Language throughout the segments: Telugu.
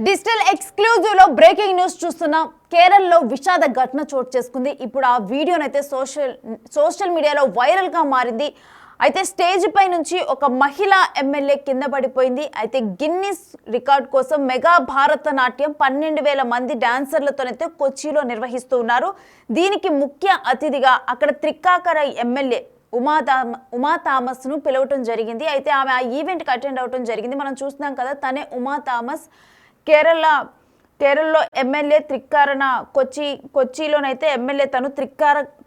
డిజిటల్ ఎక్స్క్లూజివ్ లో బ్రేకింగ్ న్యూస్ చూస్తున్నాం. కేరళలో విషాద ఘటన చోటు చేసుకుంది. ఇప్పుడు ఆ వీడియోనైతే సోషల్ మీడియాలో వైరల్ గా మారింది. అయితే స్టేజ్ పై నుంచి ఒక మహిళా ఎమ్మెల్యే కింద పడిపోయింది. అయితే గిన్నిస్ రికార్డ్ కోసం మెగా భారతనాట్యం 12,000 మంది డాన్సర్లతోనైతే కొచ్చిలో నిర్వహిస్తూ ఉన్నారు. దీనికి ముఖ్య అతిథిగా అక్కడ త్రిక్కాకర ఎమ్మెల్యే ఉమా థామస్ ను పిలవటం జరిగింది. అయితే ఆమె ఆ ఈవెంట్ కి అటెండ్ అవటం జరిగింది. మనం చూస్తున్నాం కదా, తనే ఉమా థామస్. కేరళలో ఎమ్మెల్యే కొచ్చిలోనైతే ఎమ్మెల్యే తను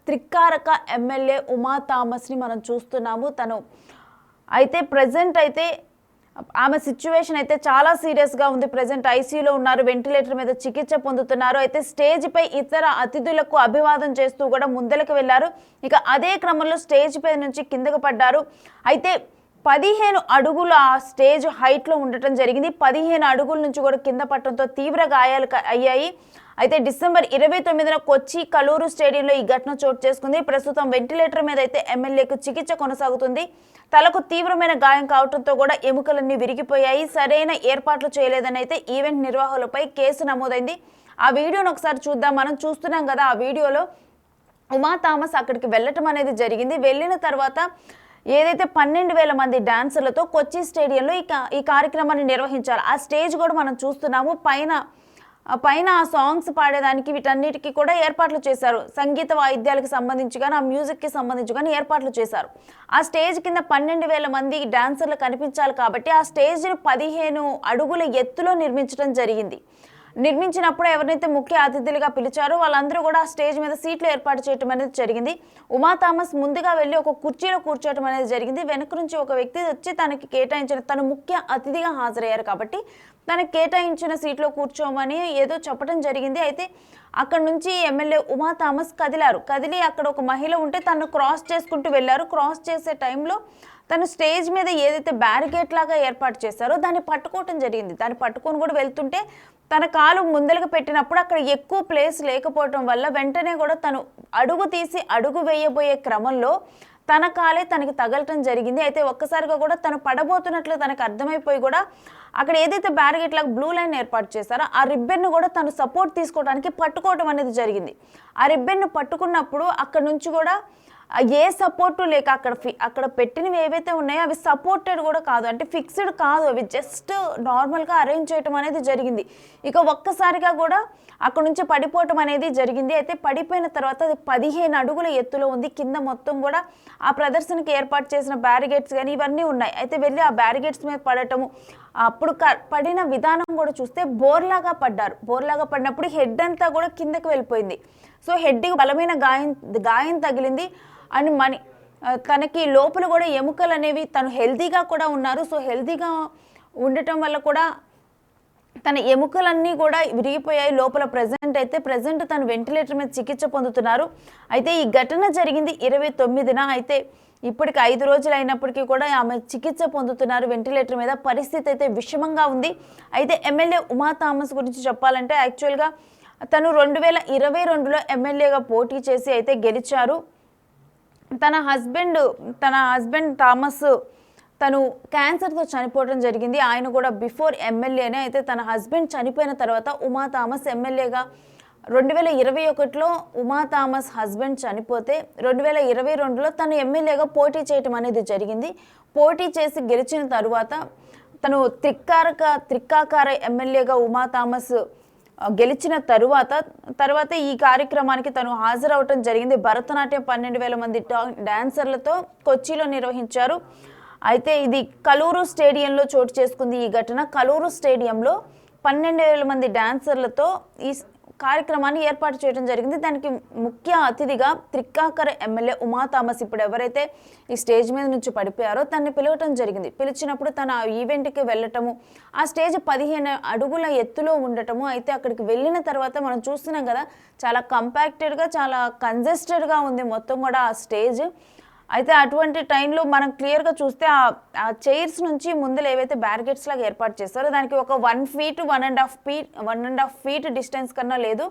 త్రిక్కారక ఎమ్మెల్యే ఉమా థామస్ ని మనం చూస్తున్నాము. తను అయితే ప్రెజెంట్ అయితే ఆమె సిచ్యువేషన్ అయితే చాలా సీరియస్ గా ఉంది. ప్రెజెంట్ ఐసీయూలో ఉన్నారు, వెంటిలేటర్ మీద చికిత్స పొందుతున్నారు. అయితే స్టేజ్ పై ఇతర అతిథులకు అభివాదం చేస్తూ కూడా ముందలకు వెళ్లారు. ఇక అదే క్రమంలో స్టేజ్ పై నుంచి కిందకు పడ్డారు. అయితే 15 అడుగుల స్టేజ్ హైట్లో ఉండటం జరిగింది. 15 అడుగుల నుంచి కూడా కింద పట్టడంతో తీవ్ర గాయాలు అయ్యాయి. అయితే డిసెంబర్ 29న కొచ్చి కలూరు స్టేడియంలో ఈ ఘటన చోటు చేసుకుంది. ప్రస్తుతం వెంటిలేటర్ మీద అయితే ఎమ్మెల్యేకు చికిత్స కొనసాగుతుంది. తలకు తీవ్రమైన గాయం కావడంతో కూడా ఎముకలన్నీ విరిగిపోయాయి. సరైన ఏర్పాట్లు చేయలేదని అయితే ఈవెంట్ నిర్వాహకులపై కేసు నమోదైంది. ఆ వీడియోను ఒకసారి చూద్దాం. మనం చూస్తున్నాం కదా, ఆ వీడియోలో ఉమా థామస్ అక్కడికి వెళ్ళటం అనేది జరిగింది. వెళ్ళిన తర్వాత ఏదైతే 12,000 మంది డాన్సర్లతో కొచ్చి స్టేడియంలో ఈ కార్యక్రమాన్ని నిర్వహించారు. ఆ స్టేజ్ కూడా మనం చూస్తున్నాము. పైన ఆ సాంగ్స్ పాడేదానికి వీటన్నిటికీ కూడా ఏర్పాట్లు చేశారు. సంగీత వాయిద్యాలకు సంబంధించి కానీ, ఆ మ్యూజిక్కి సంబంధించి కానీ ఏర్పాట్లు చేశారు. ఆ స్టేజ్ కింద 12,000 మంది డాన్సర్లు కనిపించాలి కాబట్టి ఆ స్టేజ్ను 15 అడుగుల ఎత్తులో నిర్మించడం జరిగింది. నిర్మించినప్పుడు ఎవరైతే ముఖ్య అతిథులుగా పిలిచారో వాళ్ళందరూ కూడా ఆ స్టేజ్ మీద సీట్లు ఏర్పాటు చేయడం అనేది జరిగింది. ఉమా థామస్ ముందుగా వెళ్ళి ఒక కుర్చీలో కూర్చోవడం అనేది జరిగింది. వెనక నుంచి ఒక వ్యక్తి వచ్చి తను ముఖ్య అతిథిగా హాజరయ్యారు కాబట్టి తనకు కేటాయించిన సీట్లో కూర్చోమని ఏదో చెప్పడం జరిగింది. అయితే అక్కడ నుంచి ఎమ్మెల్యే ఉమా థామస్ కదిలి అక్కడ ఒక మహిళ ఉంటే తను క్రాస్ చేసుకుంటూ వెళ్ళారు. క్రాస్ చేసే టైంలో తను స్టేజ్ మీద ఏదైతే బ్యారికేడ్ లాగా ఏర్పాటు చేశారో దాన్ని పట్టుకోవటం జరిగింది. దాన్ని పట్టుకొని కూడా వెళ్తుంటే తన కాలు ముందలకు పెట్టినప్పుడు అక్కడ ఎక్కువ ప్లేస్ లేకపోవటం వల్ల వెంటనే కూడా తను అడుగు తీసి అడుగు వేయబోయే క్రమంలో తన కాలే తనకి తగలటం జరిగింది. అయితే ఒక్కసారిగా కూడా తను పడబోతున్నట్లు తనకు అర్థమైపోయి కూడా అక్కడ ఏదైతే బ్యారికేడ్ లాగా బ్లూ లైన్ ఏర్పాటు చేశారో ఆ రిబ్బెన్ను కూడా తను సపోర్ట్ తీసుకోవడానికి పట్టుకోవటం అనేది జరిగింది. ఆ రిబ్బెన్ను పట్టుకున్నప్పుడు అక్కడ నుంచి కూడా ఏ సపోర్టు లేక అక్కడ పెట్టినవి ఏవైతే ఉన్నాయో అవి సపోర్టెడ్ కూడా కాదు, అంటే ఫిక్స్డ్ కాదు, అవి జస్ట్ నార్మల్గా అరేంజ్ చేయటం అనేది జరిగింది. ఇక ఒక్కసారిగా కూడా అక్కడ నుంచి పడిపోవటం అనేది జరిగింది. అయితే పడిపోయిన తర్వాత అది 15 అడుగుల ఎత్తులో ఉంది. కింద మొత్తం కూడా ఆ ప్రదర్శనకి ఏర్పాటు చేసిన బ్యారిగేట్స్ కానీ ఇవన్నీ ఉన్నాయి. అయితే వెళ్ళి ఆ బ్యారిగేట్స్ మీద పడటము, అప్పుడు పడిన విధానం కూడా చూస్తే బోర్లాగా పడినప్పుడు హెడ్ అంతా కూడా కిందకి వెళ్ళిపోయింది. సో హెడ్కి బలమైన గాయం తగిలింది అని తనకి లోపల కూడా ఎముకలు అనేవి, తను హెల్తీగా కూడా ఉన్నారు. సో హెల్తీగా ఉండటం వల్ల కూడా తన ఎముకలన్నీ కూడా విరిగిపోయాయి లోపల. ప్రజెంట్ తను వెంటిలేటర్ మీద చికిత్స పొందుతున్నారు. అయితే ఈ ఘటన జరిగింది 29న. అయితే ఇప్పటికి 5 రోజులు అయినప్పటికీ కూడా ఆమె చికిత్స పొందుతున్నారు వెంటిలేటర్ మీద. పరిస్థితి అయితే విషమంగా ఉంది. అయితే ఎమ్మెల్యే ఉమా థామస్ గురించి చెప్పాలంటే యాక్చువల్గా తను 2022లో ఎమ్మెల్యేగా పోటీ చేసి అయితే గెలిచారు. తన హస్బెండ్ థామస్ తను క్యాన్సర్తో చనిపోవడం జరిగింది. ఆయన కూడా బిఫోర్ ఎమ్మెల్యేనే. అయితే తన హస్బెండ్ చనిపోయిన తర్వాత ఉమా థామస్ ఎమ్మెల్యేగా 2021లో ఉమా థామస్ హస్బెండ్ చనిపోతే 2022లో తను ఎమ్మెల్యేగా పోటీ చేయటం అనేది జరిగింది. పోటీ చేసి గెలిచిన తరువాత తను త్రిక్కాకార ఎమ్మెల్యేగా ఉమా థామస్ గెలిచిన తర్వాత ఈ కార్యక్రమానికి తను హాజరవటం జరిగింది. భరతనాట్యం 12,000 మంది డాన్సర్లతో కొచ్చిలో నిర్వహించారు. అయితే ఇది కలూరు స్టేడియంలో చోటు చేసుకుంది ఈ ఘటన. కలూరు స్టేడియంలో 12,000 మంది డాన్సర్లతో ఈ కార్యక్రమాన్ని ఏర్పాటు చేయడం జరిగింది. దానికి ముఖ్య అతిథిగా త్రిక్కాకర ఎమ్మెల్యే ఉమా థామస్, ఇప్పుడు ఎవరైతే ఈ స్టేజ్ మీద నుంచి పడిపోయారో తనని పిలవటం జరిగింది. పిలిచినప్పుడు తన ఆ ఈవెంట్కి వెళ్ళటము, ఆ స్టేజ్ 15 అడుగుల ఎత్తులో ఉండటము. అయితే అక్కడికి వెళ్ళిన తర్వాత మనం చూస్తున్నాం కదా, చాలా కంపాక్టెడ్గా, చాలా కంజెస్టెడ్గా ఉంది మొత్తం కూడా ఆ స్టేజ్. అయితే అటువంటి టైంలో మనం క్లియర్గా చూస్తే ఆ చైర్స్ నుంచి ముందులో ఏవైతే బ్యారికేడ్స్ లాగా ఏర్పాటు చేస్తారో దానికి ఒక 1 ఫీట్ 1.5 ఫీట్ డిస్టెన్స్ కన్నా లేదు.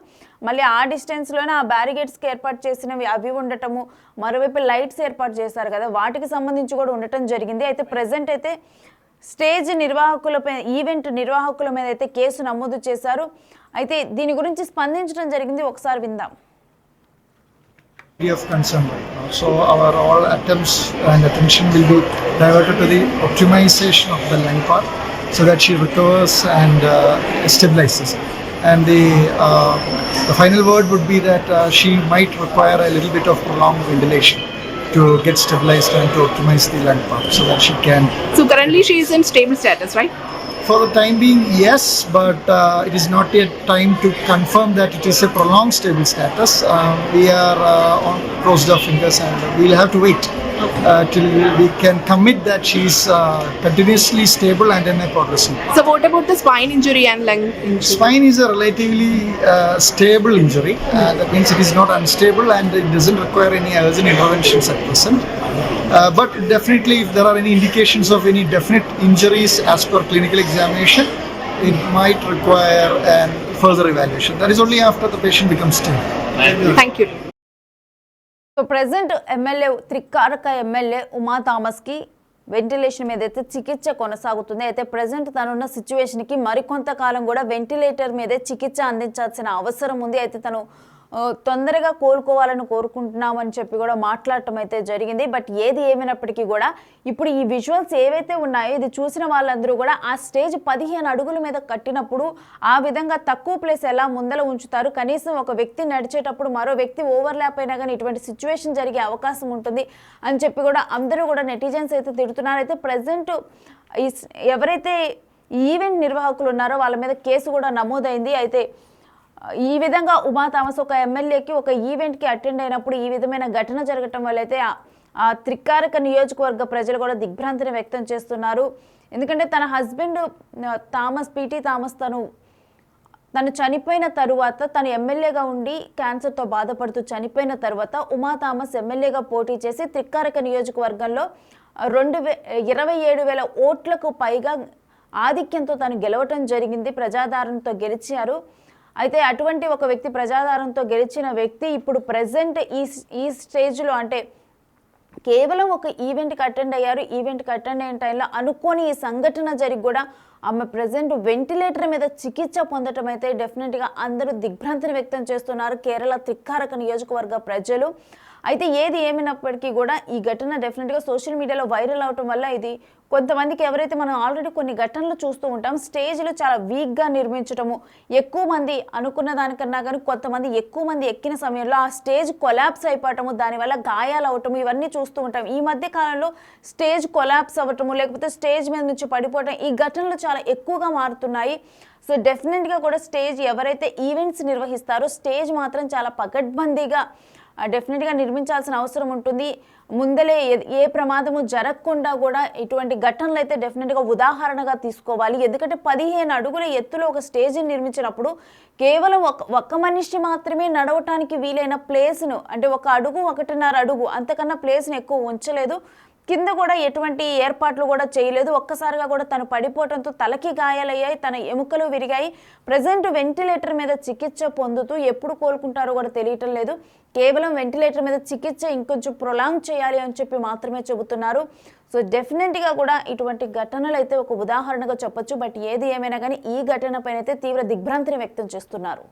మళ్ళీ ఆ డిస్టెన్స్లోనే ఆ బ్యారికేడ్స్కి ఏర్పాటు చేసినవి అవి ఉండటము, మరోవైపు లైట్స్ ఏర్పాటు చేశారు కదా, వాటికి సంబంధించి కూడా ఉండటం జరిగింది. అయితే ప్రెజెంట్ అయితే స్టేజ్ నిర్వాహకులపై ఈవెంట్ నిర్వాహకుల మీద అయితే కేసు నమోదు చేశారు. అయితే దీని గురించి స్పందించడం జరిగింది. ఒకసారి విందాం. Of concern right now. So our all attempts and attention will be diverted to the optimization of the lung part so that she recovers and stabilizes. And the final word would be that she might require a little bit of prolonged ventilation to get stabilized and to optimize the lung part so that she can. So currently she is in stable status, right? For the time being, yes, but it is not yet time to confirm that it is a prolonged stable status. We are on crossed our fingers and we'll have to wait till we can commit that she is continuously stable and in a progressing. So what about the spine injury and lung injury? Spine is a relatively stable injury. That means it is not unstable and it doesn't require any urgent interventions at present. But definitely if there are any indications of any definite injuries as per clinical examination, it might require further evaluation. That is only after the patient becomes stable. Thank you. So present MLA Thrikkakara MLA Uma థామస్కి వెంటిలేషన్ మీద అయితే చికిత్స కొనసాగుతుంది. అయితే ప్రెసెంట్ తనున్న సిచ్యువేషన్కి మరికొంతకాలం కూడా వెంటిలేటర్ మీదే చికిత్స అందించాల్సిన అవసరం ఉంది. అయితే తను తొందరగా కోలుకోవాలని కోరుకుంటున్నామని చెప్పి కూడా మాట్లాడటం అయితే జరిగింది. బట్ ఏది ఏమైనప్పటికీ కూడా ఇప్పుడు ఈ విజువల్స్ ఏవైతే ఉన్నాయో ఇది చూసిన వాళ్ళందరూ కూడా ఆ స్టేజ్ 15 అడుగుల మీద కట్టినప్పుడు ఆ విధంగా తక్కువ ప్లేస్ ఎలా ముందల ఉంచుతారు, కనీసం ఒక వ్యక్తి నడిచేటప్పుడు మరో వ్యక్తి ఓవర్లాప్ అయినా కానీ ఇటువంటి సిచ్యువేషన్ జరిగే అవకాశం ఉంటుంది అని చెప్పి కూడా అందరూ కూడా నెటిజన్స్ అయితే తిడుతున్నారు. అయితే ప్రజెంట్ ఎవరైతే ఈవెంట్ నిర్వాహకులు ఉన్నారో వాళ్ళ మీద కేసు కూడా నమోదైంది. అయితే ఈ విధంగా ఉమా థామస్ ఒక ఎమ్మెల్యేకి ఒక ఈవెంట్కి అటెండ్ అయినప్పుడు ఈ విధమైన ఘటన జరగటం వల్ల అయితే ఆ త్రికారక నియోజకవర్గ ప్రజలు కూడా దిగ్భ్రాంతిని వ్యక్తం చేస్తున్నారు. ఎందుకంటే తన హస్బెండ్ పీటీ థామస్ తను చనిపోయిన తరువాత తను ఎమ్మెల్యేగా ఉండి క్యాన్సర్తో బాధపడుతూ చనిపోయిన తర్వాత ఉమా థామస్ ఎమ్మెల్యేగా పోటీ చేసి త్రికారక నియోజకవర్గంలో 27,000 ఓట్లకు పైగా ఆధిక్యంతో తను గెలవటం జరిగింది. ప్రజాదరణతో గెలిచారు. అయితే అటువంటి ఒక వ్యక్తి ప్రజాదరణతో గెలిచిన వ్యక్తి ఇప్పుడు ప్రెసెంట్ ఈ స్టేజ్లో అంటే కేవలం ఒక ఈవెంట్కి అటెండ్ అయ్యారు. ఈవెంట్కి అటెండ్ అయిన టైంలో అనుకోని ఈ సంఘటన జరిగి కూడా ఆమె ప్రెసెంట్ వెంటిలేటర్ మీద చికిత్స పొందటం అయితే డెఫినెట్గా అందరూ దిగ్భ్రాంతిని వ్యక్తం చేస్తున్నారు కేరళ త్రికారక నియోజకవర్గ ప్రజలు. అయితే ఏది ఏమైనప్పటికీ కూడా ఈ ఘటన డెఫినెట్గా సోషల్ మీడియాలో వైరల్ అవటం వల్ల ఇది కొంతమందికి ఎవరైతే మనం ఆల్రెడీ కొన్ని ఘటనలు చూస్తూ ఉంటాం, స్టేజ్లు చాలా వీక్గా నిర్మించటము, ఎక్కువ మంది అనుకున్న దానికన్నా కానీ కొంతమంది ఎక్కువ మంది ఎక్కిన సమయంలో ఆ స్టేజ్ కొలాప్స్ అయిపోవటము, దానివల్ల గాయాలు అవటము ఇవన్నీ చూస్తూ ఉంటాం. ఈ మధ్య కాలంలో స్టేజ్ కొలాప్స్ అవ్వటము లేకపోతే స్టేజ్ మీద నుంచి పడిపోవటం ఈ ఘటనలు చాలా ఎక్కువగా మారుతున్నాయి. సో డెఫినెట్గా కూడా స్టేజ్ ఎవరైతే ఈవెంట్స్ నిర్వహిస్తారో స్టేజ్ మాత్రం చాలా పకడ్బందీగా డెఫినెట్గా నిర్మించాల్సిన అవసరం ఉంటుంది. ముందలే ఏ ప్రమాదము జరగకుండా కూడా ఇటువంటి ఘటనలు అయితే డెఫినెట్గా ఉదాహరణగా తీసుకోవాలి. ఎందుకంటే 15 అడుగుల ఎత్తులో ఒక స్టేజ్ని నిర్మించినప్పుడు కేవలం ఒక్క మనిషి మాత్రమే నడవటానికి వీలైన ప్లేస్ను అంటే 1 అడుగు 1.5 అడుగు అంతకన్నా ప్లేస్ను ఎక్కువ ఉంచలేదు. కింద కూడా ఎటువంటి ఏర్పాట్లు కూడా చేయలేదు. ఒక్కసారిగా కూడా తను పడిపోవడంతో తలకి గాయాలయ్యాయి, తన ఎముకలు విరిగాయి. ప్రజెంట్ వెంటిలేటర్ మీద చికిత్స పొందుతూ ఎప్పుడు కోలుకుంటారో కూడా తెలియటం లేదు. కేవలం వెంటిలేటర్ మీద చికిత్స ఇంకొంచెం ప్రొలాంగ్ చేయాలి అని చెప్పి మాత్రమే చెబుతున్నారు. సో డెఫినెట్గా కూడా ఇటువంటి ఘటనలు అయితే ఒక ఉదాహరణగా చెప్పొచ్చు. బట్ ఏది ఏమైనా కానీ ఈ ఘటన పైన అయితే తీవ్ర దిగ్భ్రాంతిని వ్యక్తం చేస్తున్నారు.